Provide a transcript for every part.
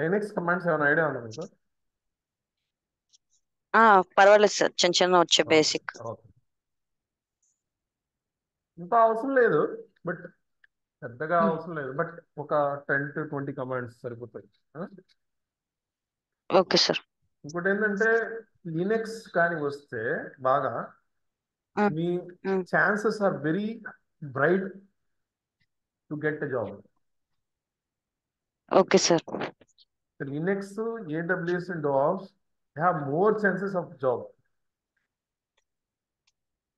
Linux commands ఏమైనా idea ఉందా మీకు? ఆ, పర్వాలేదు సార్, చిన్న చిన్న వచ్చే ఓకే, బేసిక్. ఓకే. ఇంత అవసరం లేదు, బట్ పెద్దగా అవసరం లేదు, బట్ ఒక 10 to 20 కమాండ్స్ సరిపోతాయి. ఆ? Okay sir. ఇంకోటి ఏంటంటే లినక్స్ కానీ వస్తే బాగా మీ chances are very bright to get a job. Okay sir. Linux, AWS and DevOps have more chances of job.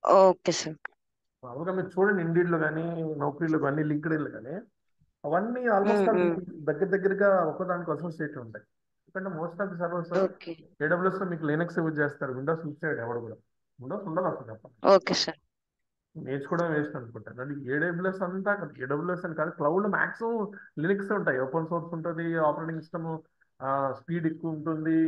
Okay sir. మామూలుగా మీరు చూడండి, ఇండీడ్లో కానీ, నౌకరీలో కానీ, లింక్డ్ఇన్లో కానీ, అవన్నీ ఆల్మోస్ట్ ఆల్ మీకు దగ్గర దగ్గరగా ఒకదానికి అసోసియేట్ ఉంటాయి. ఎందుకంటే most of the servers okay. AWS లో మీకు లినక్స్ యూజ్ చేస్తారు, విండోస్ యూజ్ చేయడు ఎవడు కూడా. విండోస్ ఉండదు అసలు చెప్పండి. Okay sir. నేర్చుకోవడం వేస్ట్ అనుకుంటాను. అంటే ఏడబ్ల్యూఎస్ అంతా, ఏడబ్ల్యూఎస్ అని కాదు, క్లౌడ్ మాక్సిమం లినక్స్ ఉంటాయి. ఓపెన్ సోర్స్ ఉంటుంది, ఆపరేటింగ్ సిస్టమ్ స్పీడ్ ఎక్కువ ఉంటుంది,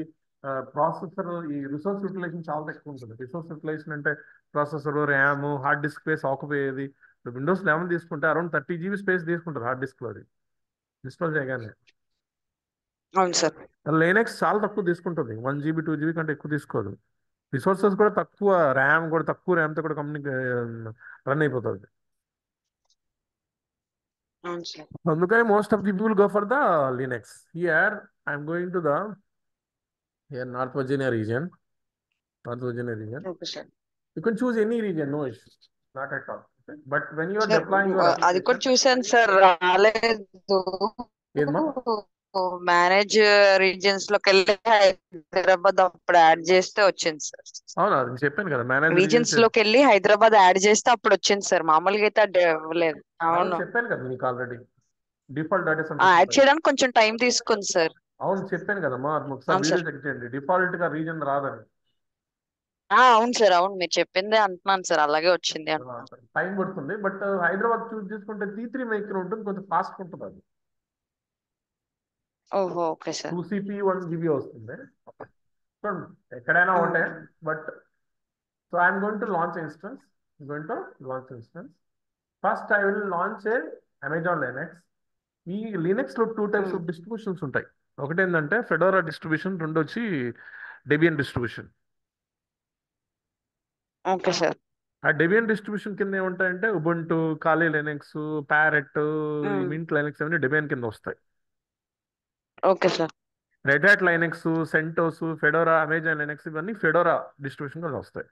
ప్రాసెసర్ ఈ రిసోర్స్ యూటిలైజేషన్ చాలా ఎక్కువ ఉంటుంది. రిసోర్స్ యూటిలైజేషన్ అంటే processor, RAM, hard disk space ఆకుపోయేది. ఇప్పుడు విండోస్ 11 తీసుకుంటే అరౌండ్ 30 GB స్పేస్ తీసుకుంటుంది హార్డ్ డిస్క్ లో, అది ఇన్స్టాల్ చేయగానే. అవును సార్. లైనక్స్ చాలా తక్కువ తీసుకుంటుంది, 1 GB 2 GB కంటే ఎక్కువ తీసుకోదు. రిసోర్సెస్ కూడా తక్కువ, ర్యామ్ కూడా తక్కువ, ర్యామ్తో కూడా కంపెనీ రన్ అయిపోతుంది. అవును సార్. అందుకని most of the people go for the Linux. Here I'm going to the here North Virginia region. North Virginia region, okay sir. You can choose any region, no issues, not at all. But when you are sir, deploying your అది కూడా application. చూసాను sir, రాలేదు. ఏదమ్మా? Manage regions లోకి వెళ్ళి హైదరాబాద్ అప్పుడు add చేస్తే వచ్చింది సార్. అవునా, నేను చెప్పాను కదా మేనేజర్ రీజియన్స్ రీజియన్స్. లోకి వెళ్ళి హైదరాబాద్ యాడ్ చేస్తే అప్పుడు వచ్చింది సార్, మామూలుగా అయితే అది ఇవ్వలేదు. అవును అవును. చెప్పాను కదా మీకు already, default data centres add ఉంటాయి. చేయడానికి కొంచెం టైం తీసుకుంది సార్. అవును చెప్పాను కదమ్మా, అది ఒకసారి అవును వీడియో సార్. చెక్ చేయండి, డిఫాల్ట్ గా రీజన్ రాదని. అవును సార్, అవును, మీరు చెప్పిందే అంటున్నాను సార్, అలాగే వచ్చింది అంటున్నాను. టైం పడుతుంది, బట్ హైదరాబాద్ చూస్ చేసుకుంటే T3 మైక్రో ఉంటుంది, కొంచెం ఫాస్ట్ ఉంటుంది అది. ఓహో, ఓకే సార్. 2 CP 1 GB వస్తుంది. చూడండి, ఎక్కడైనా ఒకటే. But so I'm going to launch instance, going to launch instance. First I will launch A Amazon Linux. ఈ లినక్స్ లో 2 టైప్స్ ఆఫ్ డిస్ట్రిబ్యూషన్స్ ఉంటాయి. ఒకటి ఏంటంటే ఫెడోరా డిస్ట్రిబ్యూషన్, రెండు వచ్చి డెబియన్ డిస్ట్రిబ్యూషన్. Okay sir. ఆ డెబియన్ డిస్ట్రిబ్యూషన్ కింద ఏముంటాయంటే ఉబుంటు, కాలీ లైనక్స్, ప్యారెట్, ఈ మింట్ లైనక్స్ అవన్నీ డెబియన్ కింద వస్తాయి. Okay sir. Red Hat Linux, సెంటోస్, Fedora, Amazon Linux ఇవన్నీ ఫెడోరా డిస్ట్రిబ్యూషన్ కింద వస్తాయి.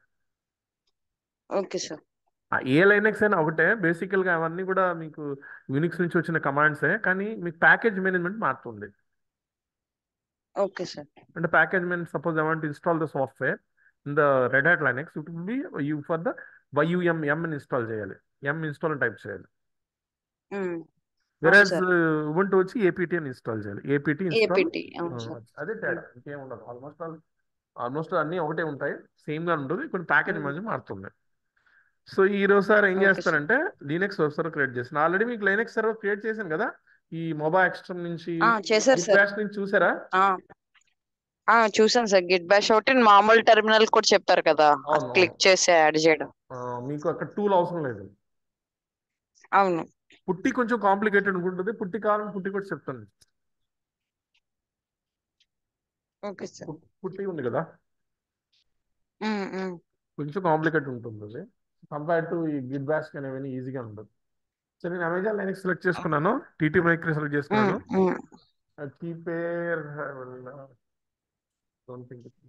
Okay sir. ఏ లైనక్స్ అయినా ఒకటే, బేసికల్ గా అవన్నీ కూడా మీకు యూనిక్స్ నుంచి వచ్చిన కమాండ్సే, కానీ మీకు ప్యాకేజ్ మేనేజ్మెంట్ మారుతుంది. Okay sir. అంటే package manage, suppose I want install the software in the Red Hat Linux, it will be use for the YUM, అని ఇన్స్టాల్ చేయాలి, ఇన్స్టాల్ టైప్ చేయాలి. అవును వెరాజ్ సార్. ఉబుంటు వచ్చి APT అని ఇన్స్టాల్ చేయాలి, APT ఇన్స్టాల్. ఏపీటీ, అవును సార్. అదే తేడా, ఇంకేం ఉండదు. ఆల్మోస్ట్ అన్నీ ఒకటే ఉంటాయి, సేమ్ గా ఉంటుంది, కొన్ని ప్యాకేజ్ మధ్య మారుతుంది. సో ఈ రోజు సార్ ఏం ఓకే సార్. చేస్తారంటే లినక్స్ వెబ్ సర్వర్ క్రియేట్ చేసిన, ఆల్రెడీ మీకు లైనక్స్ సర్వర్ క్రియేట్ చేశాను కదా, ఈ మొబా ఎక్స్ట్రీమ్ నుంచి, చేశారు గిట్ సార్. బ్యాష్ నుంచి చూసారా? చూసాను సార్, గిట్ బాష్ ఒకటి, మామూలు టెర్మినల్ కూడా చెప్పారు కదా, అది అవును, అవును. క్లిక్ చేసి యాడ్ చేయడం. మీకు అక్కడ టూల్ అవసరం లేదు. అవును. పుట్టి కొంచెం కాంప్లికేటెడ్ ఉంటుంది, పుట్టి కావాలని పుట్టి కూడా చెప్తాను. Okay sir. పుట్టి ఉంది కదా, కొంచెం కాంప్లికేట్ ఉంటుంది అది, కంపేర్ టు ఈ గిట్ బ్యాష్ కానీ ఏమైనా ఈజీగా ఉంటుంది. సో నేను అమెజాన్ లైనక్స్ సెలెక్ట్ చేసుకున్నాను, TT మైక్రో సెలెక్ట్ చేసుకున్నాను. కీపేర్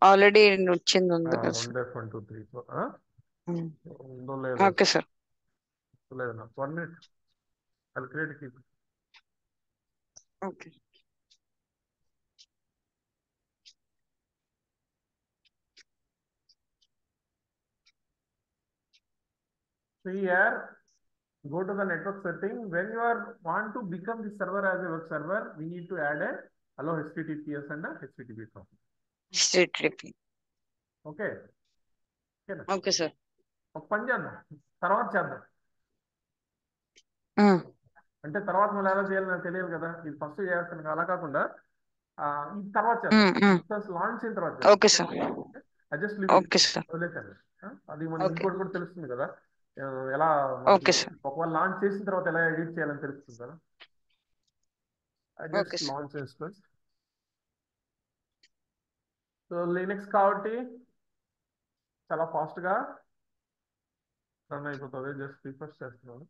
ఆల్రెడీ వచ్చింది ఉంది కదా సార్. 1 2 3 ఉమ్, ఉందో లేదో ఓకే సార్. లేదు నాకు 1 minute, I'll create a key. Okay. So here, go to the network setting. When you are want to become the server as a web server, we need to add a hello HTTPS and a HTTP topic. Street trip. Okay, ఓకేనా? Okay sir. ఒక పని చేద్దాం, తర్వాత చేద్దాం. అంటే తర్వాత మళ్ళీ ఎలా చేయాలి నాకు తెలియదు కదా, ఇది ఫస్ట్ చేస్తాను, అలా కాకుండా ఇది తర్వాత చేద్దాం, ఫస్ట్ లాంచ్ అయిన తర్వాత చేద్దాం. Okay sir. I just leave it, okay sir. వదిలేసాను. అది మనకి ఓకే. ఇంకోటి కూడా తెలుస్తుంది కదా, ఎలా మనకి ఓకే సార్. ఒకవేళ లాంచ్ చేసిన తర్వాత ఎలా ఎడిట్ చేయాలని తెలుస్తుంది కదా. I just okay sir. launch instance. So Linux కాబట్టి చాలా ఫాస్ట్గా రన్ అయిపోతుంది. జస్ట్ రిఫ్రెష్ చేస్తున్నాను.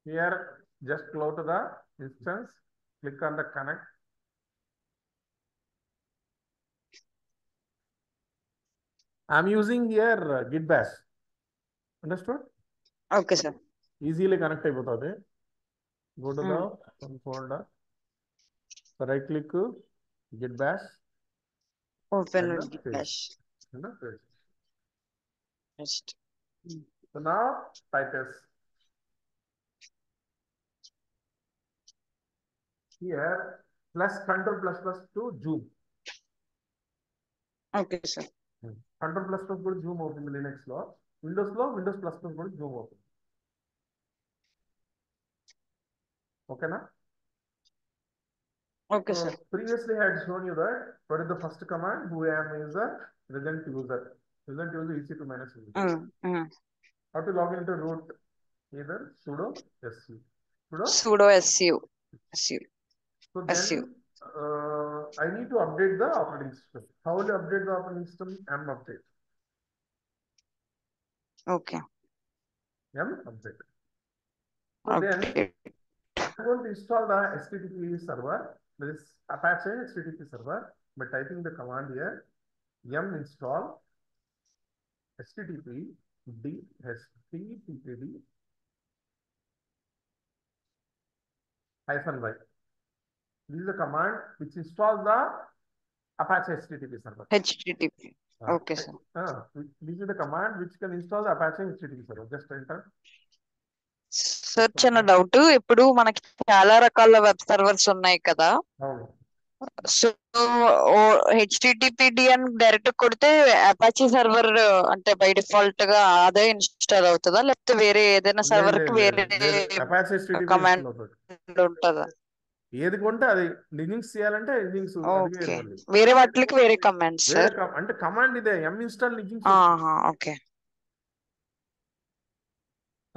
Here, just go to the instance, click on the connect. I'm using here Git bash. Understood? Okay sir. Easily connect అయిపోతుంది. Go to the folder. So right click, Git bash. Open And the Git paste. Bash. And the paste. Next. So now type as here plus control plus plus to zoom. Okay sir. Control plus plus కూడా Zoom అవుతుంది Linux లో. Windows plus plus కూడా Zoom అవుతుంది. ఓకేనా? Okay sir. Previously I had shown you that what is the first command, who am is a present user. Present user EC2 minus user. How to log into root? Either sudo su. sudo su. So then I need to update the operating system. How will you update the operating system? M update. Okay. M update. So then I'm going to install the HTTP server. There is Apache HTTP server by typing the command here. M install HTTP d httpd -y. This is the command which installs the Apache HTTP server. http. Okay sir. This is the command which can install the Apache HTTP server. Just enter. Sir చిన్న doubt, ఇప్పుడు మనకి చాలా రకాల web servers ఉన్నాయి కదా, so హెచ్టిటిపిడి అని direct కొడితే Apache server అంటే బై డిఫాల్ట్ గా అదే ఇన్స్టాల్ అవుతుందా, లేకపోతే వేరే ఏదైనా సర్వర్ కి వేరే కమాండ్ ఉంటుందా? ఏది కొంటే అది లినిక్స్ చేయాలంటే లినిక్స్, ఓకే, వేరే వాటికి వేరే కమాండ్స్ సార్? అంటే కమాండ్ ఇదే m install Linux. Okay,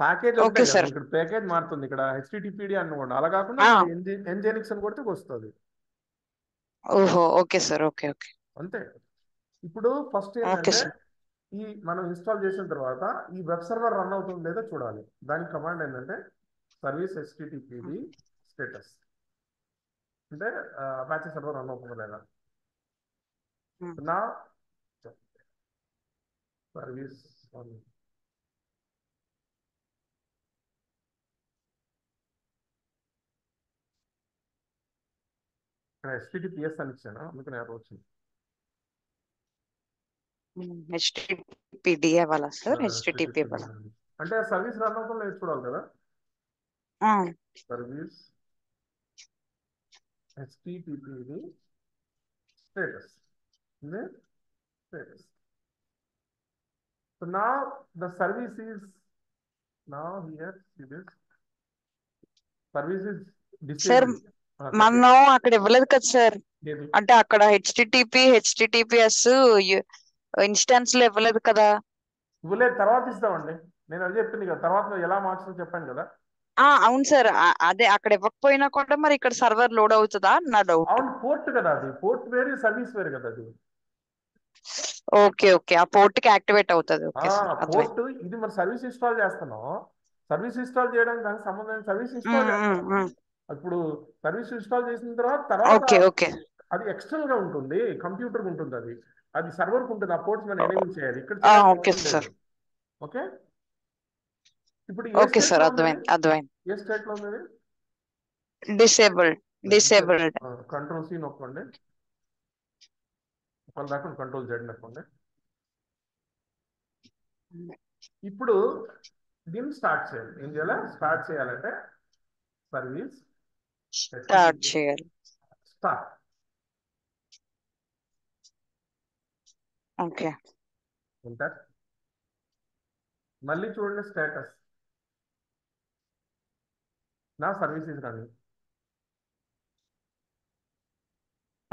package ఉంటాయి కదా, ఇక్కడ ప్యాకేజ్ మారుతుంది. ఇక్కడ హెచ్టిటిపిడి అనుకోండి, అలా కాకుండా nginx అని కొడితే వస్తుంది. ఓహో, ఓకే సార్. ఓకే ఓకే, అంతే. ఇప్పుడు ఫస్ట్ ఏంటంటే ఈ మనం ఇన్స్టాల్ చేసిన తర్వాత ఈ వెబ్ సర్వర్ రన్ అవుతుంది లేదా చూడాలి. దానికి కమాండ్ ఏంటంటే సర్వీస్ httpd స్టేటస్, అంటే అపాచీ సర్వర్ రన్ అవుతుందా లేదా. నా సర్వీస్ https అని ఇచ్చాను, అందుకని యాప్ వచ్చింది. httpd అవ్వాలా సార్? http అవ్వాలా అంటే సర్వీస్ రన్ అవుతుందో లేదు చూడాలి కదా. Service httpd status. Status. So now the service is here. See this service is disabled. మనం అక్కడ ఇవ్వలేదు కదా సార్, అంటే అక్కడ హెచ్టిటిపిఎస్ ఇన్స్టాన్స్ లో ఇవ్వలేదు కదా. ఇవ్వలేదు, తర్వాత ఇస్తామండి. నేను అది చెప్పింది కదా, తర్వాత ఎలా మార్చాలో చెప్పాను కదా. అవును సార్, అదే అక్కడ ఇవ్వకపోయినా కూడా మరి ఇక్కడ సర్వర్ లోడ్ అవుతుందా నా డౌట్. అవును, పోర్ట్ కదా అది, పోర్ట్ వేరే సర్వీస్ వేరే కదా అది. ఓకే ఓకే, ఆ పోర్ట్ కి యాక్టివేట్ అవుతుంది. పోర్ట్ ఇది మరి సర్వీస్ ఇన్స్టాల్ చేస్తున్నాం, సర్వీస్ ఇన్స్టాల్ చేయడానికి దానికి సంబంధం సర్వీస్ ఇన్స్టాల్ చేస్తాం. ఇప్పుడు సర్వీస్ ఇన్స్టాల్ చేసిన తర్వాత అది ఎక్స్టర్నల్ గా ఉంటుంది, కంప్యూటర్ ఉంటుంది, అది అది సర్వర్ ఉంటుంది. ఆ పోర్ట్స్ మనం ఎనేబుల్ చేయాలి, ఇక్కడ ఓకే. ఇప్పుడు ఏ స్టేట్ లో ఉంది? డిసేబుల్డ్. కంట్రోల్ సి నొక్కండి, దాకా కంట్రోల్ జెడ్ నొక్కండి. ఇప్పుడు దీన్ని స్టార్ట్ చేయాలి. ఏం చేయాలి? స్టార్ట్ చేయాలంటే సర్వీస్ స్టార్ట్ చేయాలి. స్టార్ట్. ఓకే, ఉంటారు. మళ్ళీ చూడండి స్టేటస్. నా service is running.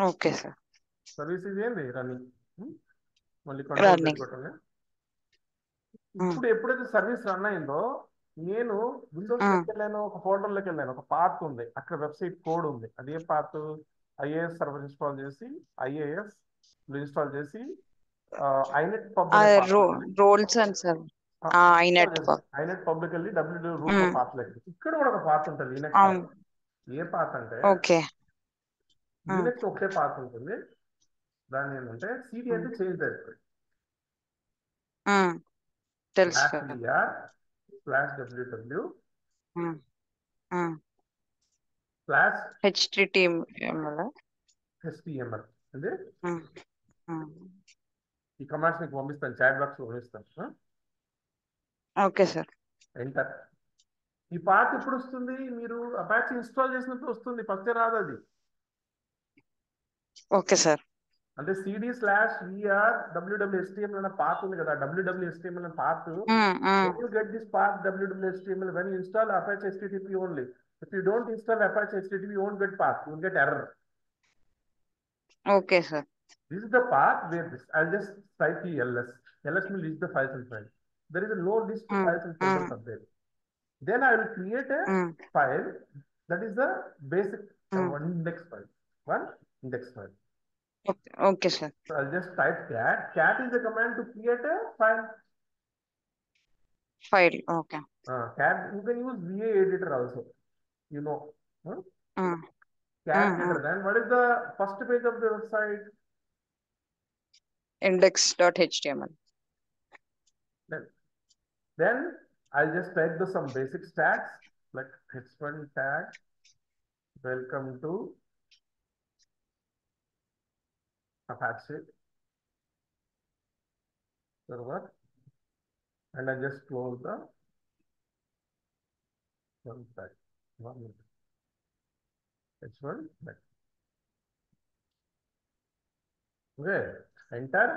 Okay sir. Service ఇది ఏంది రన్నింగ్. మళ్ళీ కంట్రోల్ రన్నింగ్. పెట్టుకోవటం. ఇప్పుడు ఎప్పుడైతే సర్వీస్ రన్ అయిందో నేను విండోస్ లోకి వెళ్ళాను, ఒక ఫోల్డర్లోకి వెళ్ళాను, ఒక పాత్ ఉంది, అక్కడ వెబ్సైట్ కోడ్ ఉంది. అదే పాత్ ఐఏఎస్ సర్వర్ ఇన్స్టాల్ చేసి ఐఏఎస్ ఇన్స్టాల్ చేసి ఐనెట్ పబ్ అనే పాత్ ఉంది. Roles and sir inetpub. Inet public వెళ్ళి డబ్ల్యూ రూట్ లో పాత్ లేదు. ఇక్కడ కూడా ఒక పాత్ ఉంటుంది లినక్స్. ఏ పాత్ అంటే ఓకే. లినక్స్ ఒకటే పాత్ ఉంటుంది. దాన్ని ఏంటంటే సిడి అంటే చేంజ్ అయిపోయింది. తెలుసు. /ww HTML. /HTML అంటే ఈ కమాండ్స్ మీకు పంపిస్తాను, చాట్ బాక్స్ లో పంపిస్తాను. Okay sir. ఎంటర్. ఈ పాత్ ఎప్పుడు వస్తుంది? మీరు అపాచీ ఇన్స్టాల్ చేసినప్పుడు వస్తుంది, ఫస్ట్ రాదు అది. Okay sir. అంటే cd/vir/www.html అనే పాత్ ఉంది కదా, www.html అనే path. When you get this path www.html, when you install Apache HTTP only. If you don't install Apache HTTP, you won't get path. You will get error. Okay, sir. This is the path where this. I'll just type ls. ls will list the files and files. There is a no list to files and folders up there. Then I will create a file that is the basic one index file. One index file. Okay, sir. So I'll just type cat. Cat is the command to create a file. File. Okay. Cat. You can use VA editor also. You know. Cat editor. Then what is the first page of the website? Index.html. Then I'll just type some basic tags like h1 tag. Welcome to Apache server, and I just close the one tag. H1 tag. Okay, enter.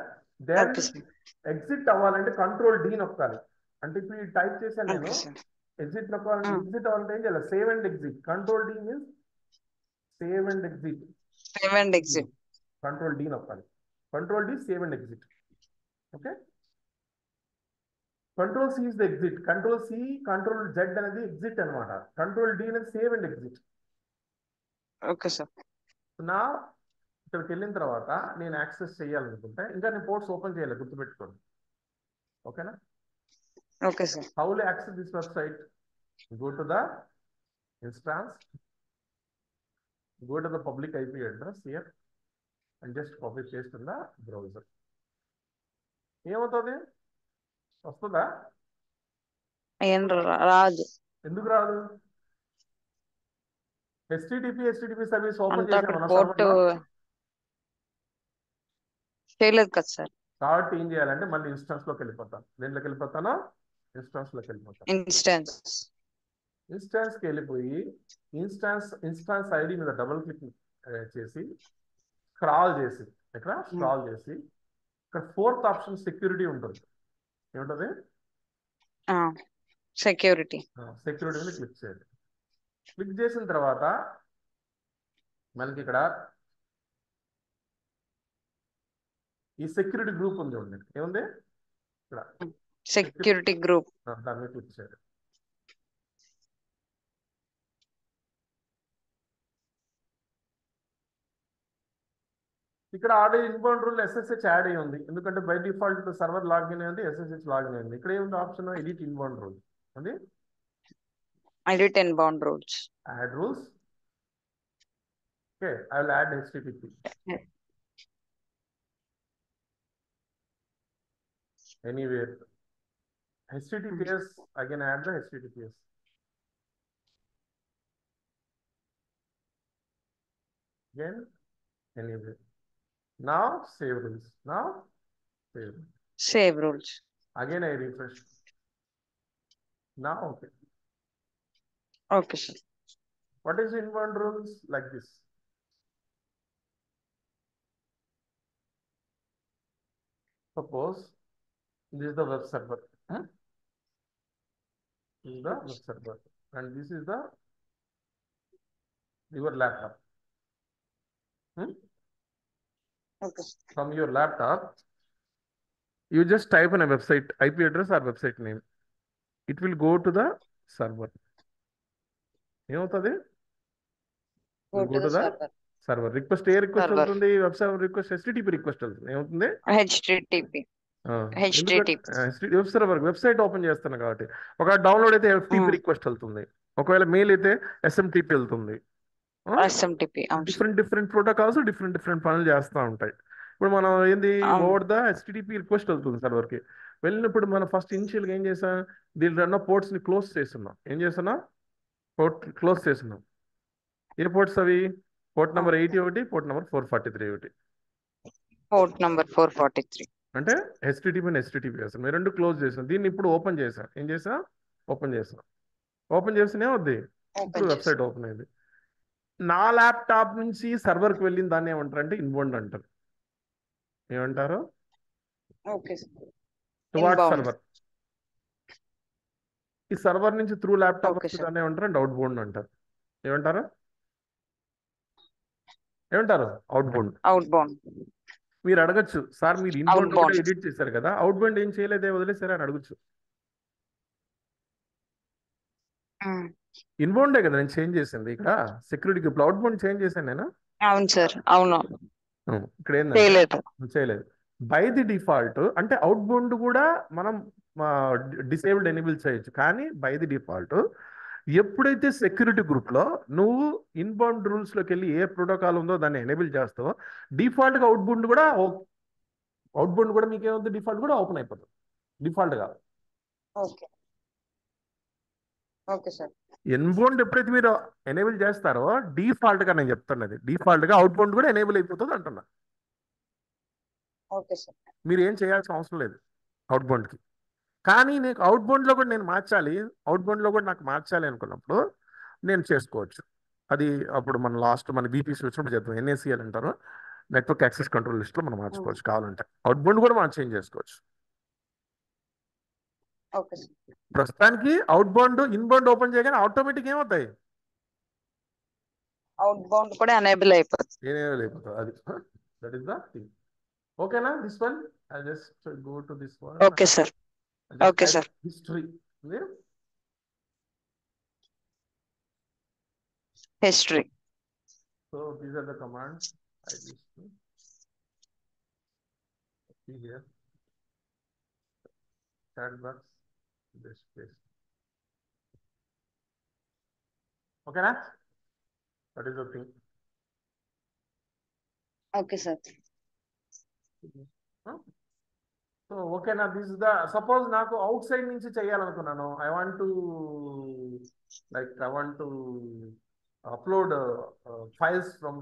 Then exit అవ్వాలంటే control D నొక్కాలి. అంటే ఇప్పుడు ఈ type చేశాను నేను, exit నొక్కాలంటే exit అవ్వాలంటే ఏం చేయాలి? Save and exit. Control D means save and exit. Save and exit. Control D నొక్కాలి. Control D save and exit. Okay. Control C is the exit. Control C, control Z అనేది exit అనమాట. Control D అనేది save and exit. Okay sir. నా ఇక్కడికి వెళ్ళిన తర్వాత నేను access చేయాలనుకుంటే ఇంకా నేను పోర్ట్స్ ఓపెన్ చేయాలి, గుర్తుపెట్టుకోండి. ఓకేనా? Okay sir. How will access this website? Go to the instance, go to the public IP address here and just copy paste in the browser. ఏమవుతుంది? వస్తుందా? ఏం రాదు. ఎందుకు రాదు? HTTP సర్వీస్ ఓపెన్ చేసాం మన పోర్ట్ చేయలేదు కదా సార్. కాబట్టి ఏం చేయాలంటే మళ్ళీ ఇన్స్టాన్స్ లోకి వెళ్ళిపోతాను. దేంట్లోకి వెళ్ళిపోతాను? ఇన్స్టాన్స్ లోకి వెళ్ళిపోతాను. ఇన్స్టాన్స్ కి వెళ్ళిపోయి ఇన్స్టాన్స్ ఐడి మీద డబుల్ క్లిక్ చేసి స్క్రాల్ చేసి ఇక్కడ ఫోర్త్ ఆప్షన్ సెక్యూరిటీ ఉంటుంది. ఏముంటది? సెక్యూరిటీ మీద క్లిక్ చేయాలి. క్లిక్ చేసిన తర్వాత మనకి ఇక్కడ ఈ సెక్యూరిటీ గ్రూప్ ఉంది. ఏముంది ఇక్కడ? Security group. దాని మీద క్లిక్ చేయాలి. ఇక్కడ already inbound rule SSH add అయ్యి ఉంది, ఎందుకంటే బై డిఫాల్ట్ సర్వర్ లాగిన్ అయింది, SSH లాగిన్ అయింది. ఇక్కడ ఏముంది ఆప్షన్? ఎడిట్ ఇన్బౌండ్ రూల్ ఉంది. Edit inbound rules. Add rules. Okay, I will add HTTP. Anywhere. HTTPS, I can add the HTTPS. Again, anywhere. Now save rules. Save rules. Again I refresh. Now okay. Okay, sir. What is inbound rules? Like this. Suppose this is the web server. This is the web server, and this is the your laptop. Okay. From your laptop, you just type in a website IP address or website name. It will go to the server. ఏమవుతుంది? Go Will to go the to the server. server. Request A request Server. వెళ్తుంది? Web server request HTTP request వెళ్తుంది. ఏమవుతుంది? HTTP. ఎందుకంటే HTTP. Web server website open చేస్తాను కాబట్టి ఒక download అయితే FTP request వెళ్తుంది. ఒకవేళ మెయిల్ అయితే SMTP వెళ్తుంది. SMTP. డిఫరెంట్ ప్రోటోకాల్స్ డిఫరెంట్ పనులు చేస్తూ ఉంటాయి. ఇప్పుడు మనం ఏంది ఓవర్ ద HTTP రిక్వెస్ట్ వెళ్తుంది సర్వర్కి. వెళ్ళినప్పుడు మనం ఫస్ట్ ఇనిషియల్గా ఏం చేసాం? దీంట్లో ఉన్న పోర్ట్స్ని క్లోజ్ చేస్తున్నాం. ఏం చేస్తున్నాం? పోర్ట్ క్లోజ్ చేస్తున్నాం. ఏ పోర్ట్స్ అవి? పోర్ట్ నెంబర్ 80 ఒకటి, పోర్ట్ నెంబర్ 443 ఒకటి. పోర్ట్ నెంబర్ 443 అంటే HTTP అండ్ HTTP చేస్తాం. మీరు రెండు క్లోజ్ చేసాం. దీన్ని ఇప్పుడు ఓపెన్ చేసాం. ఏం చేసాం? ఓపెన్ చేసాం. ఓపెన్ చేస్తేనే వద్ది ఇప్పుడు వెబ్సైట్ ఓపెన్ అయింది. నా ల్యాప్టాప్ నుంచి సర్వర్కి వెళ్ళిన దాన్ని ఏమంటారు అంటే ఇన్బౌండ్ అంటారు. ఏమంటారు? Towards server. ఈ సర్వర్ నుంచి త్రూ ల్యాప్టాప్ వచ్చి దాన్ని ఏమంటారు అంటే అవుట్ బౌండ్ అంటారు. ఏమంటారు? Out bound. మీరు అడగచ్చు, సార్ మీరు ఇన్బౌండ్ కూడా ఎడిట్ చేశారు కదా, అవుట్ బౌండ్ ఏం చేయలేదే వదిలేసారా అని అడగచ్చు. ఇన్బౌండే కదా నేను చేంజ్ చేసింది. ఇక్కడ సెక్యూరిటీకి ఇప్పుడు అవుట్ బౌండ్ చేంజ్ చేశాను నేను. అవును సార్, అవును. ఇక్కడ ఏంటంటే చేయలేదు. బై ది డిఫాల్ట్ అంటే అవుట్ బౌండ్ కూడా మనం డిసేబుల్డ్ ఎనేబుల్ చేయొచ్చు. కానీ బై ది డిఫాల్ట్ ఎప్పుడైతే సెక్యూరిటీ గ్రూప్లో నువ్వు ఇన్బౌండ్ రూల్స్లోకి వెళ్ళి ఏ ప్రోటోకాల్ ఉందో దాన్ని ఎనేబుల్ చేస్తావో డిఫాల్ట్గా అవుట్ బౌండ్ కూడా మీకేముంది? డిఫాల్ట్ కూడా ఓపెన్ అయిపోతుంది డిఫాల్ట్గా. ఇన్బౌండ్ ఎప్పుడైతే మీరు ఎనేబుల్ చేస్తారో డిఫాల్ట్గా నేను చెప్తున్నది డిఫాల్ట్గా అవుట్ బౌండ్ కూడా ఎనేబుల్ అయిపోతుంది అంటున్నా. మీరు ఏం చేయాల్సిన అవసరం లేదు అవుట్ బౌండ్కి. కానీ నీకు అవుట్ బౌండ్లో కూడా నేను మార్చాలి, అవుట్ బౌండ్లో కూడా నాకు మార్చాలి అనుకున్నప్పుడు నేను చేసుకోవచ్చు. అది అప్పుడు మన VPC వచ్చినప్పుడు చెప్తాం. NACL అంటారు, నెట్వర్క్ యాక్సెస్ కంట్రోల్ లిస్ట్లో మనం మార్చుకోవచ్చు కావాలంటే. అవుట్ బౌండ్ కూడా మనం చేంజ్ చేసుకోవచ్చు. ప్రస్తుతానికి అవుట్ బౌండ్ ఇన్బౌండ్ ఓపెన్ చేయగానే ఆటోమేటిక్ ఏమవుతాయి? అవుట్ బౌండ్ కూడా ఎనేబుల్ అయిపోతుంది. అది దట్ ఈస్ ద థింగ్. ఓకేనా? This one I just go to this one. Okay sir. Okay sir. History. So these are the commands I used to see here. Chat box, this place. Okay, na? That is the thing. Okay, sir. So okay, na, this is the, suppose నాకు out side నుంచి చేయాలనుకున్నాను. I want to upload files from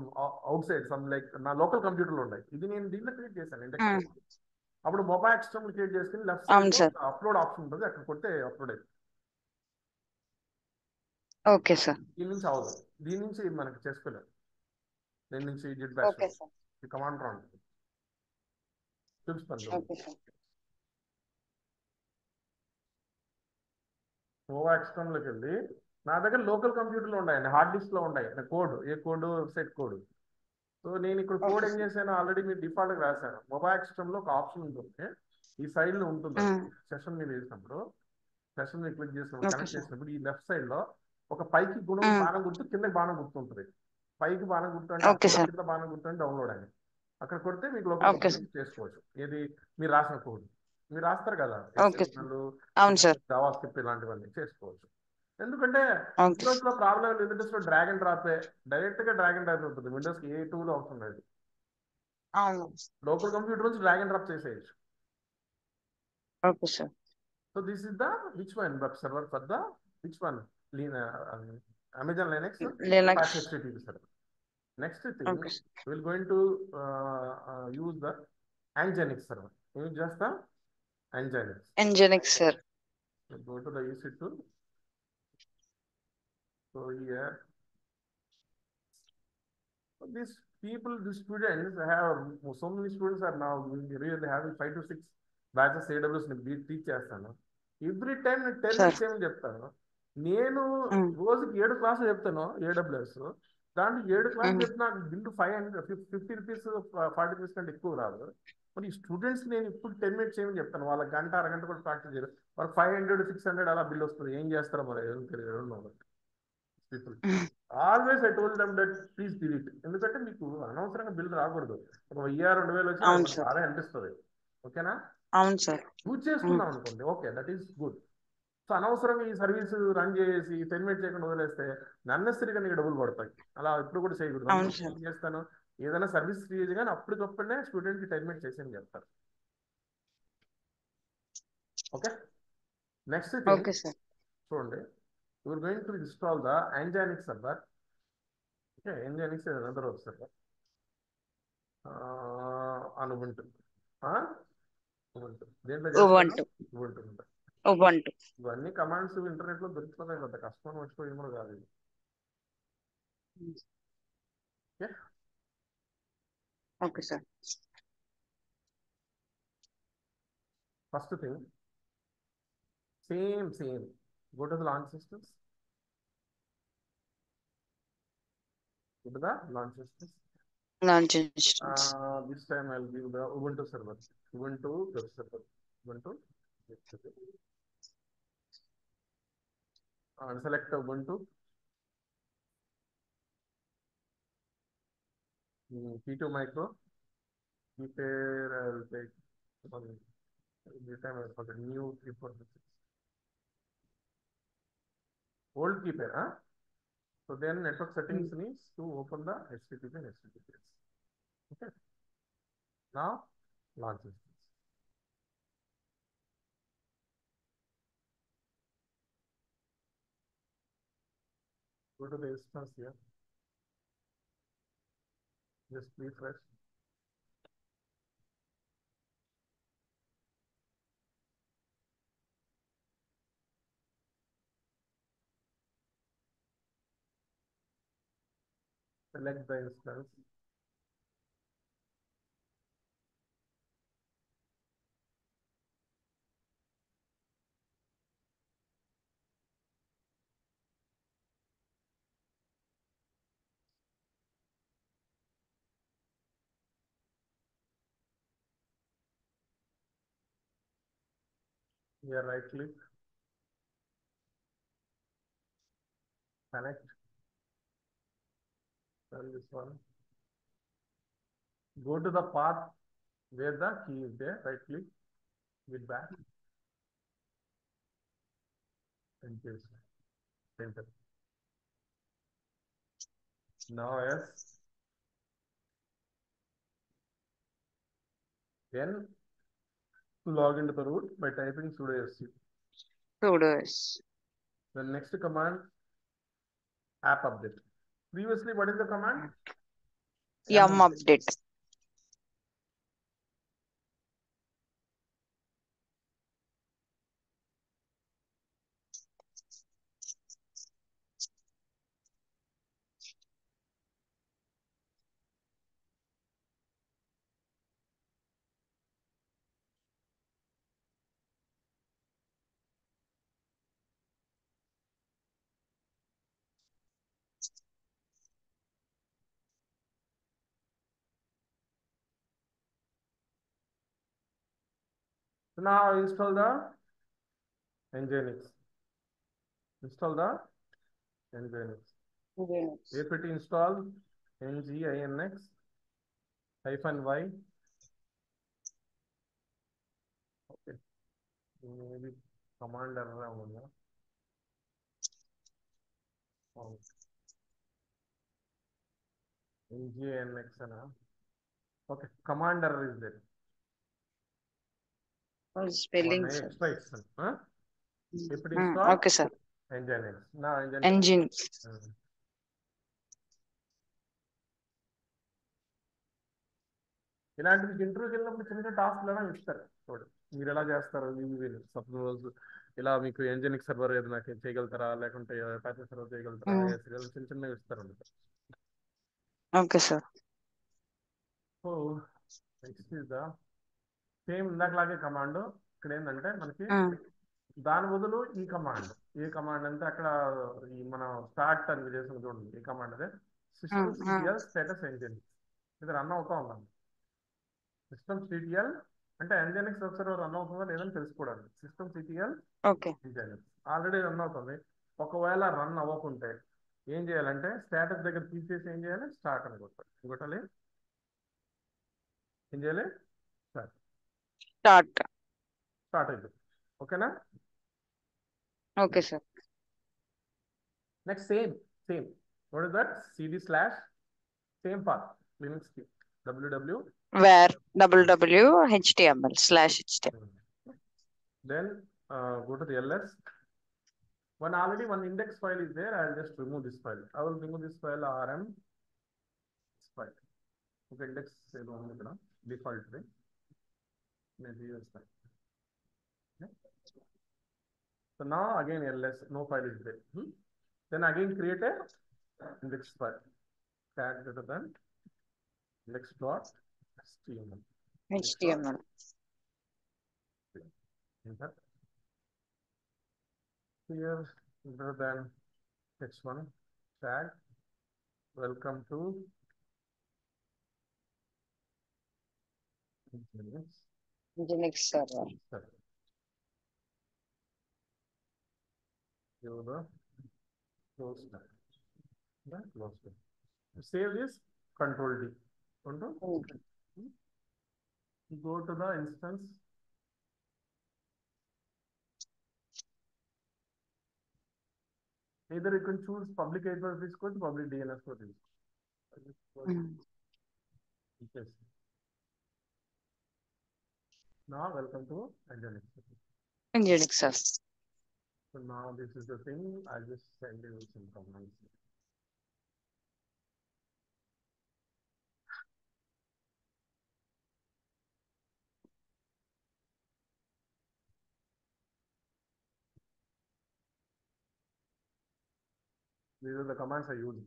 outside, some like నా local కంప్యూటర్లో ఉన్నాయి. ఇది నేను దీంట్లో create చేశాను ఇండెక్స్. అప్పుడు మొబైల్ ఎక్స్టర్నల్ క్రియేట్ చేసుకుని లెఫ్ట్ సైడ్ అప్లోడ్ ఆప్షన్ ఉంటుంది, అక్కడ కొడితే అప్లోడ్ అవుతుంది. Okay sir. దీని నుంచి అవ్వదు, దీని నుంచి మనకి చేసుకోలేదు. దీని నుంచి జిట్ బ్యాష్ కమాండ్ రాండ్ చూపిస్తాను. మొబైల్ ఎక్స్టర్నల్కి వెళ్ళి నా దగ్గర లోకల్ కంప్యూటర్లో ఉన్నాయండి, హార్డ్ డిస్క్లో ఉన్నాయి కోడ్, ఏ కోడ్? Website code. సో నేను ఇక్కడ కోడ్ ఏం చేశాను, ఆల్రెడీ మీరు డిఫాల్ట్గా రాశాను. మొబైల్ ఎక్స్టర్నల్లో ఒక ఆప్షన్ ఉంటుంది, ఈ సైడ్లో ఉంటుంది. సెషన్ మీద వేసినప్పుడు, సెషన్ మీద క్లిక్ చేసినప్పుడు, కనెక్ట్ చేసినప్పుడు ఈ లెఫ్ట్ సైడ్లో ఒక పైకి బాణం గుర్తు, కిందకి బాణం గుర్తు ఉంటుంది. పైకి బాణం గుర్తు అంటే అప్లోడ్, కింద బాణం గుర్తు అంటే డౌన్లోడ్ అని. అక్కడ కొడితే మీకు లోకల్ చేసుకోవచ్చు. ఏది మీరు రాసిన కోడ్ మీరు రాస్తారు కదా, జావా స్క్రిప్ట్ ఇలాంటివన్నీ చేసుకోవచ్చు. ఎందుకంటే విండోస్ లో ప్రాబ్లం లేదు, విండోస్ లో డ్రాగ్ అండ్ డ్రాప్, డైరెక్ట్ గా డ్రాగ్ అండ్ డ్రాప్ ఉంటుంది. విండోస్ కి ఏ టూల్ అవసరం లేదు, లోకల్ కంప్యూటర్ నుంచి డ్రాగ్ అండ్ డ్రాప్ చేసేయచ్చు. Okay sir. So this is the which one web server for the which one Amazon Linux Apache HTTP server. Next thing, we will going to use the Nginx server. Use just the Nginx sir. Go to the EC2. So here, these people, the students have, so many students are now really having 5 to 6 batches AWS ni teach chestanu. Every time నేను 10 minutes ఏమని చెప్తాను, నేను రోజుకి 7 క్లాసులు చెప్తాను AWS. దాంట్లో 7 class చెప్పిన bill 50 rupees 40 rupees కంటే ఎక్కువ రాదు. మరి ఈ స్టూడెంట్స్ నేను ఇప్పుడు 10 మినిట్స్ చేయమని చెప్తాను, వాళ్ళకి గంట అరగంట కూడా ప్రాక్టీస్ చేయరు, వాళ్ళకి 500 600 అలా బిల్ వస్తుంది. ఏం చేస్తారో మరి ఏం తెలియదు people. Always I told them that please delete. ఎందుకంటే మీకు అనవసరంగా బిల్ రాకూడదు. ఒక 1000 2000 వచ్చి అవును మనకు సార్. బాగా అనిపిస్తుంది. ఓకేనా? అవును సార్. యూజ్ చేసుకున్నాం అనుకోండి, okay, that is good. So అనవసరంగా ఈ సర్వీస్ రన్ చేసి 10 మినిట్స్ చేయకుండా వదిలేస్తే అన్నెసరీగా నీకు డబ్బులు పడతాయి. అలా ఇప్పుడు కూడా చేయకూడదు. అవును అందుకే సార్. ఏం చేస్తాను, ఏదైనా సర్వీస్ ఫ్రీ కానీ అప్పటికప్పుడే స్టూడెంట్కి 10 మినిట్స్ చేసి చెప్తారు. Okay, next thing okay sir. చూడండి, you're going to install the Nginx server. Okay, Nginx is another server. Ubuntu. దేంట్లో చేస్తాను? ఉబంటు. Ubuntu ఉంటుంది. ఉబంటు. ఇవన్నీ కమాండ్స్ ఇంటర్నెట్ లో దొరుకుతున్నాయి, కొంత కష్టం మర్చిపోయి కూడా కాదు ఇది. Okay, okay sir. First thing same go to the launch systems. Go to the launch systems. Launch instance. This time I'll give the Ubuntu server. Ubuntu web server. Ubuntu web server. And select Ubuntu. P2 micro. Prepare. I'll take one. This time I'll put a new 346. Old keeper, huh? So then network settings needs to open the HTTP and HTTPS. Okay. Now launch this. Go to the instance here. Just refresh. Select the instance. Here right click. Connect. Run this one. Go to the path where the key is there. Right click. With back. And paste. Enter. Now yes. Then log into the root by typing sudo sc. sudo s. The next command, app update. Previously, what is the command? Yum update. So now install the Nginx. Install the Nginx. apt install nginx -y. Okay. Maybe command error avunda. Nginx ana. Okay, command error is there. Spelling. Extra extent. apt install. Okay sir. Nginx. Now Nginx. Engine. ఇలాంటి మీకు ఇంటర్వ్యూకి వెళ్ళినప్పుడు చిన్న టాస్క్లు అయినా ఇస్తారు. చూడండి మీరు ఎలా చేస్తారు. సపోజ్ ఇలా మీకు Nginx సర్వర్ ఏదైనా చేయగలుగుతారా, లేకుంటే అపాచీ సర్వర్ చేయగలుగుతారా, చిన్న చిన్నవి ఇస్తారు. Okay sir. So next is the same ఇందాకలాగే కమాండ్. ఇక్కడ ఏంటంటే మనకి దాని బదులు ఈ కమాండ్. ఏ కమాండ్ అంటే అక్కడ ఈ మనం స్టార్ట్ అని చేసిన చూడండి, ఈ కమాండ్ అదే systemctl status nginx ఇది రన్ అవుతా ఉందండి. systemctl అంటే nginx ఒకసారి రన్ అవుతుందా లేదని తెలుసుకోవడానికి systemctl nginx ఆల్రెడీ రన్ అవుతుంది. ఒకవేళ రన్ అవ్వకుంటే ఏం చేయాలంటే స్టేటస్ దగ్గర తీసేసి ఏం చేయాలి, స్టార్ట్ అని కొట్టాలి. ఏం చేయాలి, స్టార్ట్ అవుతుంది. ఓకేనా? Okay sir. Next same what is that, cd slash same path Linux కి www where www.html/html. then go to the ls. Already one index file is there. I'll just remove this file. I will remove this file rm file. Okay, index default way. Maybe use that. Okay. So now again ls, no file is there. Then again create a index file. Tag greater than index.html. HTML. Enter. Here greater than h1 tag. Welcome to Nginx server. Close that. Close that. Save this, Control D. Go to the instance. Either you can choose public IP code, public DNS code. Yes. Now welcome to Nginx sir. So now this is the thing. I'll just send you some comments. These are the commands I use.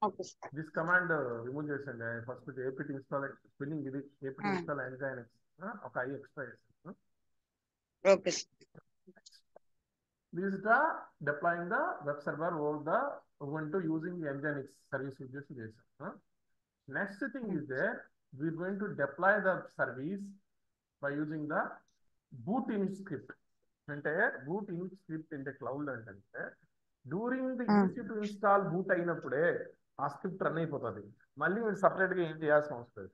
Okay. This command remove చేసండి. First apt install spelling ఇది apt install nginx ఒక I extra. Okay. This is the deploying the web server over the Ubuntu using the nginx service usage. Next thing is there, we're going to deploy the service by using the boot in script. అంటే boot in script అంటే cloud అంటే during the easy to install boot అయినప్పుడే ఆ script run అయిపోతుంది. మళ్ళీ మీరు separate గా ఏం చేయాల్సిన అవసరం లేదు.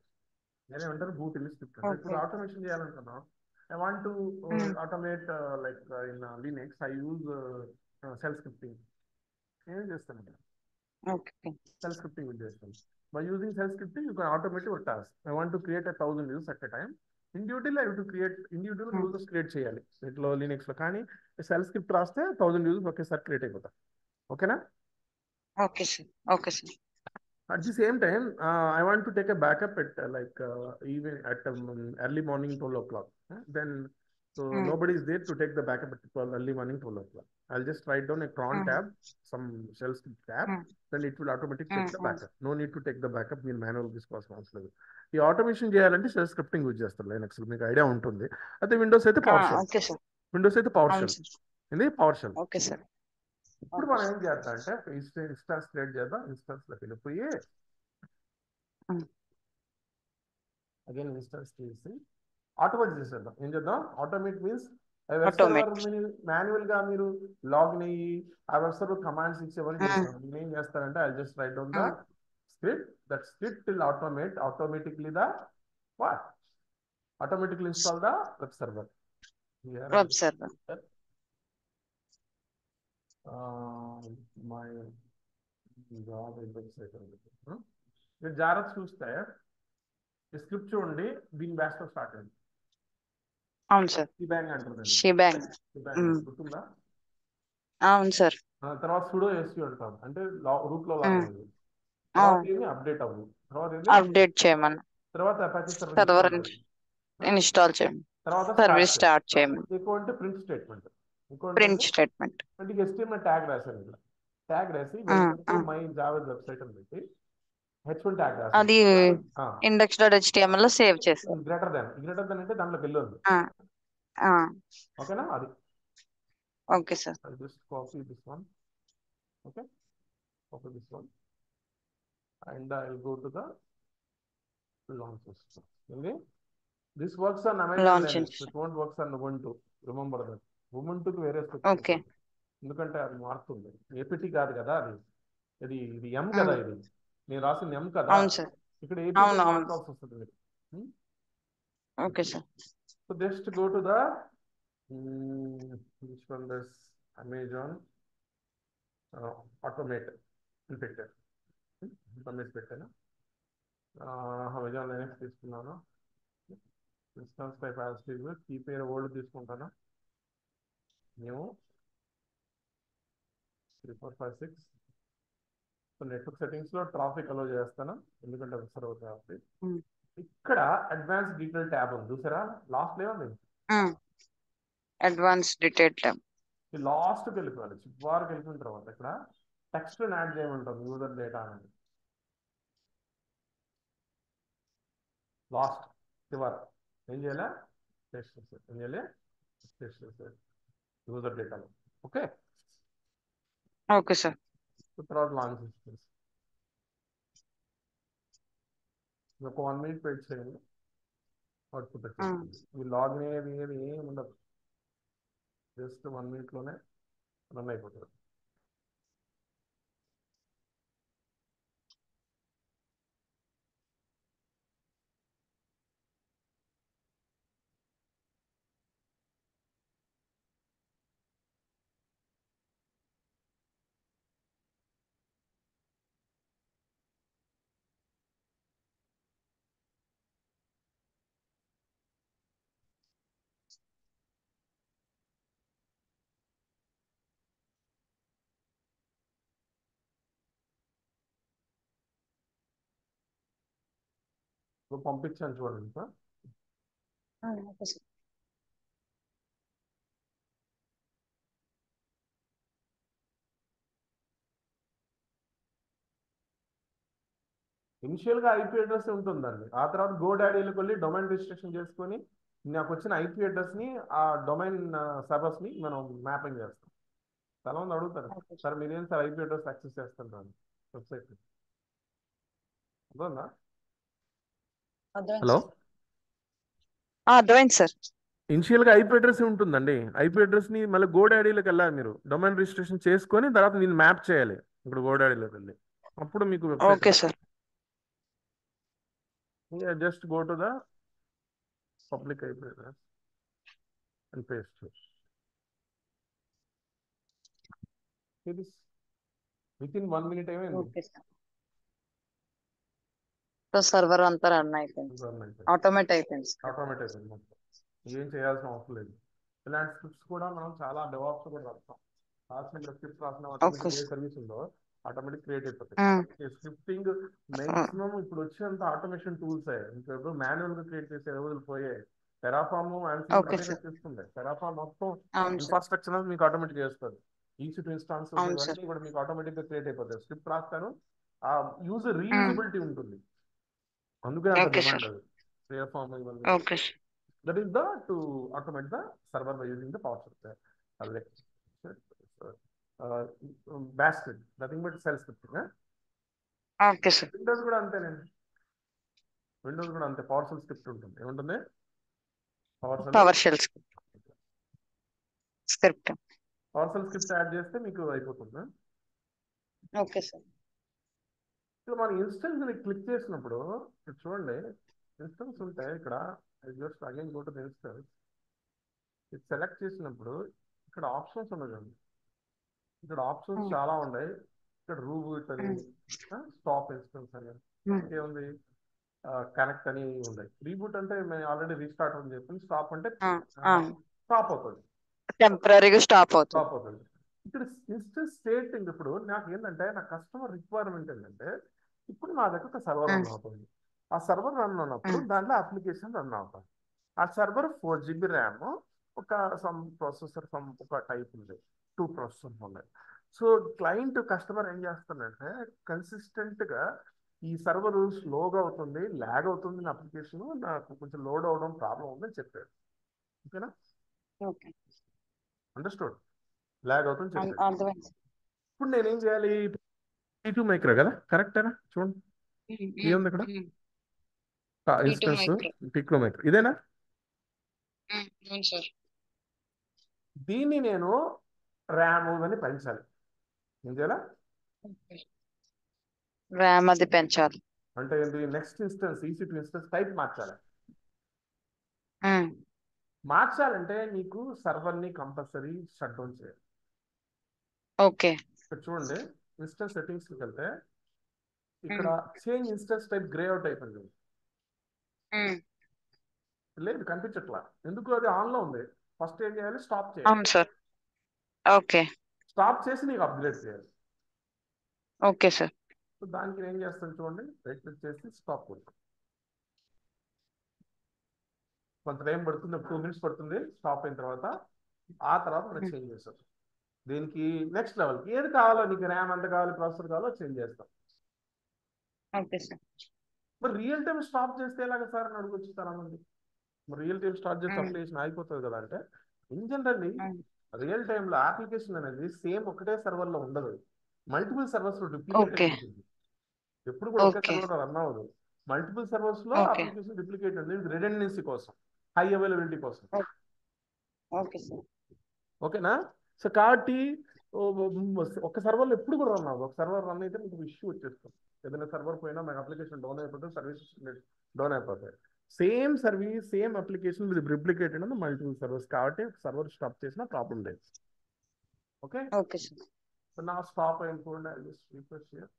నేనేమంటారు బూట్ ఇన్ స్క్రిప్ట్ అంటే ఇప్పుడు automation చేయాలనుకున్నాం. I want to automate like in Linux I use shell scripting. ఏం చేస్తాను shell scripting యూజ్ చేస్తాను. By using shell scripting you can automate your task. I want to create 1000 views at a time. Individually I have to create individual users create చేయాలి ఇట్లా Linux లో. కానీ shell script రాస్తే 1000 views ఒకేసారి create అయిపోతాయి. ఓకేనా? Okay sir. At the same time, I want to take a backup at even at early morning 12 o'clock. Then, so nobody is there to take the backup at early morning 12 o'clock. I'll just write down a cron tab, some shell script tab, then it will automatically take the backup. No need to take the backup in manual response. ఈ automation చేయాలంటే shell scripting use చేస్తారు Linux. మీకు idea ఉంటుంది. అయితే Windows అయితే power shell. ఇది power shell. Okay sir. ఇప్పుడు మనం ఏం చేద్దాం అంటే ఇన్స్టాన్స్ క్రియేట్ చేద్దాం. ఇన్స్టాన్స్ లోకి వెళ్ళిపోయి అగైన్ ఇన్స్టాన్స్ చేసి ఆటోమేట్ చేసేద్దాం. ఏం చేద్దాం, ఆటోమేట్ మీన్స్ మాన్యువల్ గా మీరు లాగిన్ అయ్యి ఆ వెబ్సైట్ కమాండ్స్ ఇచ్చేవారు చేస్తాం. నేను ఏం చేస్తానంటే I just right down the script. That script will automatically the what? Automatically install the web server. Here web server. My job website. మీరు జాగ్రత్త చూస్తే స్క్రిప్ట్ చూడండి, దీని బ్యాచ్ లో స్టార్ట్ అయింది. అవును సార్. షీబ్యాంగ్ అంటారు. గుర్తుందా? అవును సార్. తర్వాత సుడో ఎస్యూ అంటాం, అంటే రూట్ లో అప్డేట్ అవ్వు. అప్డేట్ చేయమని, తర్వాత అపాచీ సర్వర్ ఇన్స్టాల్ చేయమని, తర్వాత సర్వీస్ స్టార్ట్ చేయమని. ఎక్కువ అంటే ప్రింట్ స్టేట్మెంట్. HTML ట్యాగ్ రాశాను. ఇట్లా ట్యాగ్ రాసి మై జావా వెబ్సైట్ అని పెట్టి H1 ట్యాగ్ రాసి అది index.html లో సేవ్ చేస్తాను. గ్రేటర్ దాన్ అంటే దాంట్లోకి వెళ్ళొద్దు. ఓకేనా? అది okay sir. Just copy this one. Okay, copy this one. and I'll go to the launch system. Okay? This works on Amazon launch Linux. It Insta. won't works on Ubuntu. Remember that. Ubuntuకి వేరే script okay. ఉంటుంది. ఎందుకంటే అది మారుతుంది. APT కాదు కదా అది. ఇది ఎం కదా ఇది. నేను రాసింది ఎం కదా. అవును సార్. ఇక్కడ ఏపీటీ అవును అవును. మార్చాల్సి వస్తుంది మీరు. Okay sir. So just go to the which one this Amazon automate అని పెట్టారు. automate పెట్టాను. అమెజాన్ లైనక్స్ తీసుకున్నాను. ఇన్స్టాన్స్ టైప్ యాజ్ టీజ్ కీ పేరు ఓల్డ్ తీసుకుంటాను. న్యూ 3456. సో నెట్వర్క్ సెట్టింగ్స్ లో ట్రాఫిక్ అలో చేస్తాను ఎందుకంటే అది సర్వ్ కాబట్టి. ఇక్కడ అడ్వాన్స్ డీటెయిల్ ట్యాబ్ ఉంది చూసారా, లాస్ట్ లేవండి. అడ్వాన్స్ డీటెయిల్ ట్యాబ్ లాస్ట్కి వెళ్ళిపోవాలి. చివరికి వెళ్ళిపోయిన తర్వాత ఇక్కడ టెక్స్ట్ యాడ్ చేయమంటాం యూజర్ డేటా అనేది. లాస్ట్ చివరి ఏం చేయాలి, టెస్ట్ చేసేది. ఏం చేయాలి, టెస్ట్ చేసేది యూజర్ డేటాలో. Okay okay sir. తర్వాత లాంచ్ చేసేది. ఒక 1 minute వెయిట్ చేయండి. అవుట్పుట్ వచ్చేస్తుంది. ఈ లాగిన్ అయ్యేది ఏమి ఉండదు, జస్ట్ 1 minute లోనే రన్ అయిపోతుంది. పంపించాను చూడండి సార్. Okay sir. ఇనిషియల్గా ఐపీ అడ్రస్ ఉంటుందండి. ఆ తర్వాత గోడాడీలోకి వెళ్ళి డొమైన్ రిజిస్ట్రేషన్ చేసుకొని నాకు వచ్చిన ఐపీ అడ్రస్ని ఆ డొమైన్ సర్వర్స్ని మనం మ్యాపింగ్ చేస్తాం. చాలా మంది అడుగుతారు, సార్ మీరేం సార్ ఐపీ అడ్రస్ యాక్సెస్ చేస్తుంటారు వెబ్సైట్. అర్థందా? హలో, అర్థమైంది సార్. ఇనిషియల్గా ఐపీ అడ్రస్ ఉంటుందండి. ఐపీ అడ్రస్ని మళ్ళీ గోడాడీలోకి వెళ్ళాలి. మీరు డొమైన్ రిజిస్ట్రేషన్ చేసుకొని తర్వాత నేను మ్యాప్ చేయాలి ఇప్పుడు గోడాడీలోకి వెళ్ళి. అప్పుడు మీకు website. Okay sir. Just go to the public IP address and paste. Within 1 minute ఏమైంది, ఓకే సార్. సర్వర్ అంతా రన్ అయిపోయింది, ఆటోమేట్ అయిపోయింది. ఆటోమేట్ అయిపోయింది మొత్తం. ఏం చేయాల్సిన అవసరం లేదు. ఇలాంటి స్క్రిప్ట్స్ కూడా మనం చాలా డెవలప్స్ కూడా రాస్తాం. రాసిన స్క్రిప్ట్స్ రాసిన ఆటోమేటిక్ ఏ సర్వీస్ ఉందో ఆటోమేటిక్ క్రియేట్ అయిపోతాయి. స్క్రిప్టింగ్ మాక్సిమం ఇప్పుడు వచ్చేంత ఆటోమేషన్ టూల్స్ ఇంకా మాన్యువల్ గా క్రియేట్ చేసే రోజులు పోయాయి. టెరాఫామ్ చేస్తుండే. టెరాఫామ్ మొత్తం ఇన్ఫ్రాస్ట్రక్చర్ మీకు ఆటోమేటిక్ చేస్తుంది. ఈచ్ ఇన్స్టాన్స్ ఇవన్నీ కూడా మీకు ఆటోమేటిక్ గా క్రియేట్ అయిపోతాయి. స్క్రిప్ట్ రాస్తాను, ఆ యూజర్ రీయూజబిలిటీ ఉంటుంది. అందుకే అంత డిమాండ్ అది. Terraform that is the to automate the server by using the PowerShell. Bash script, nothing but shell scripting. Okay sir. Windows కూడా అంతేనండి. విండోస్ కూడా అంతే, పవర్షెల్ స్క్రిప్ట్ ఉంటుంది. ఏముంటుంది, పవర్షెల్ స్క్రిప్ట్. పవర్షెల్ స్క్రిప్ట్ యాడ్ చేస్తే మీకు అయిపోతుంది. Okay sir. ఇప్పుడు మన ఇన్స్టెన్స్ ని క్లిక్ చేసినప్పుడు చూడండి, ఇన్స్టెన్స్ ఉంటాయి ఇక్కడ. Just again go to the instance. ఇది సెలెక్ట్ చేసినప్పుడు ఇక్కడ ఆప్షన్స్ ఉన్నాయి. ఇక్కడ ఆప్షన్స్ చాలా ఉన్నాయి. ఇక్కడ రూబూట్ అని, స్టాప్ ఇన్స్టెన్స్ అని, ఇంకేముంది కనెక్ట్ అని ఉన్నాయి. రీబూట్ అంటే మేము ఆల్రెడీ రీస్టార్ట్ అని చెప్పి, స్టాప్ అంటే స్టాప్ అవుతుంది, టెంపరీగా స్టాప్ అవుతుంది. ఇక్కడ ఇన్స్టెన్స్ స్టేటింగ్. ఇప్పుడు నాకు ఏంటంటే నా కస్టమర్ రిక్వైర్మెంట్ ఏంటంటే ఇప్పుడు నా దగ్గర ఒక సర్వర్ రన్ అవుతుంది. ఆ సర్వర్ రన్ అయినప్పుడు దాంట్లో అప్లికేషన్ రన్ అవుతుంది. ఆ సర్వర్ 4 GB ర్యామ్, ఒక సమ్ ప్రాసెసర్ ఒక టైప్ ఉంది, 2 ప్రాసెసర్స్ ఉన్నాయి. సో క్లయింట్ కస్టమర్ ఏం చేస్తాడంటే కన్సిస్టెంట్ గా ఈ సర్వర్ స్లోగా అవుతుంది, ల్యాగ్ అవుతుంది, నా అప్లికేషన్ నాకు కొంచెం లోడ్ అవడం ప్రాబ్లం ఉందని చెప్పాడు. ఓకేనా, అండర్స్టూడ్? ల్యాగ్ అవుతుంది చెప్పాడు. ఇప్పుడు నేనేం చేయాలి, T2 మైక్రో కదా, కరెక్టేనా? చూడండి, ఏముంది ఇక్కడ T2 ఇన్స్టెన్స్ మైక్రో. టిక్రోమీటర్ ఇదేనా? అవును సార్. దీన్ని నేను ర్యామ్ అని పెంచాలి. ఏం చేయాలా? ర్యామ్ అది పెంచాలి. అంటే ఏంటి? Next instance EC2 instance type మార్చాలి. మార్చాలంటే నీకు సర్వర్ని కంపల్సరీ షట్ డౌన్ చేయాలి. ఓకే. ఇక్కడ చూడండి, ఇన్స్టెన్స్ సెట్టింగ్స్కి వెళ్తే ఇక్కడ change instance type grey out అయిపోయింది. లేదు, కనిపించట్లా. ఎందుకు? అది ఆన్లో ఉంది. ఫస్ట్ ఏం చేయాలి? స్టాప్ చేయాలి. అవును సార్. ఓకే. స్టాప్ చేసి నీకు అప్గ్రేడ్ చేయాలి. Okay sir. సో దానికి నేను ఏం చేస్తాను చూడండి, రైట్ క్లిక్ చేసి స్టాప్ కొడుతుంది. కొంత టైం పడుతుంది, 2 minutes పడుతుంది స్టాప్ అయిన తర్వాత. ఆ తర్వాత మనకి చేంజ్ చేస్తాం. దీనికి నెక్స్ట్ లెవెల్కి ఏది కావాలో, నీకు ర్యామ్ ఎంత కావాలి, ప్రాసెసర్ కావాలో చేంజ్ చేస్తాం. Okay sir. మరి రియల్ టైం స్టాప్ చేస్తే ఎలాగ సార్ అని అడుగుచ్చు చాలా మంది. మరి రియల్ టైం స్టార్ట్ చేస్తే అప్లికేషన్ ఆగిపోతుంది కదా అంటే, ఇన్ జనరల్లీ రియల్ టైంలో అప్లికేషన్ అనేది సేమ్ ఒకటే సర్వర్లో ఉండదు. మల్టిపుల్ సర్వర్స్ లో డూప్లికేట్ ఓకే. ఉంటుంది. ఎప్పుడు కూడా ఒకే ఓకే. సర్వర్ రన్ అవ్వదు. మల్టిపుల్ సర్వర్స్ లో ఓకే. అప్లికేషన్ డూప్లికేట్ ఉంటుంది, రిడెండెన్సీ కోసం, హై అవైలబిలిటీ కోసం. Okay sir. ఓకేనా? సో కాబట్టి ఒక సర్వర్లో ఎప్పుడు కూడా రన్ అవ్వదు. ఒక సర్వర్ రన్ అయితే మీకు ఇష్యూ వచ్చేస్తుంది. ఏదైనా సర్వర్ పోయినా మన అప్లికేషన్ డౌన్ అయిపోతుంది, సర్వీసెస్ డౌన్ అయిపోతాయి. Same service, same application with replicated ఉంది మల్టిపుల్ సర్వర్స్. కాబట్టి సర్వర్ స్టాప్ చేసిన ప్రాబ్లం లేదు. ఓకే. Okay sir. సో నా స్టాప్ అయిపోయింది. I just refresh here.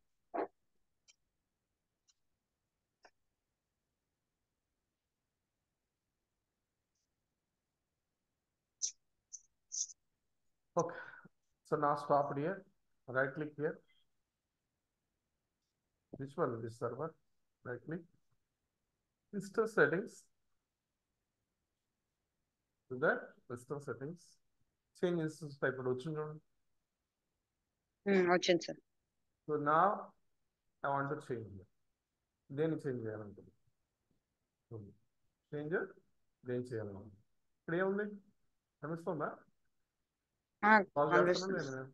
Okay, so now stop here, right click here. Which one? This server, right click, instance settings. Do that, instance settings, change instance type వచ్చింది. వచ్చింది sir. So now I want to change it. దేని change చేయాలనుకుంది? Change దేని చేయాలనుకుంది? ఇక్కడ ఏముంది కనిపిస్తుందా? Call చేస్తున్నాను నేను.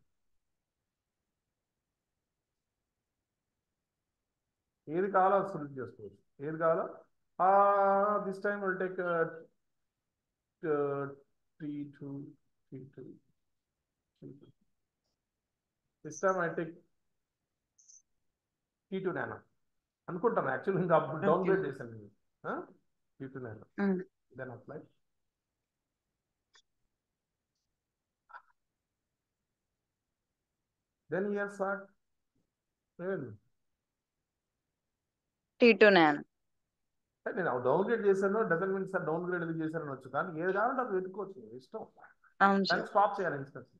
ఏది కావాలో అది సెలెక్ట్ చేసుకోవచ్చు. ఏది కావాలో this time will take T2. This time I take T2 Nano అనుకుంటాను. యాక్చువల్లీ ఇంకా డౌన్గ్రేడ్ చేశాను నేను. T2 Nano. Then apply. Then here start. T2 Nano. నేను డౌన్గ్రేడ్ చేశాను, డజన్ మీన్స్ సార్ డౌన్గ్రేడ్ ఎందుకు చేశారని వచ్చు. కానీ ఏది కావాలంటే అది వెతుక్కోవచ్చు, ఇష్టం. అవును సార్. స్టాప్ చేయాలి ఇన్స్టెన్స్.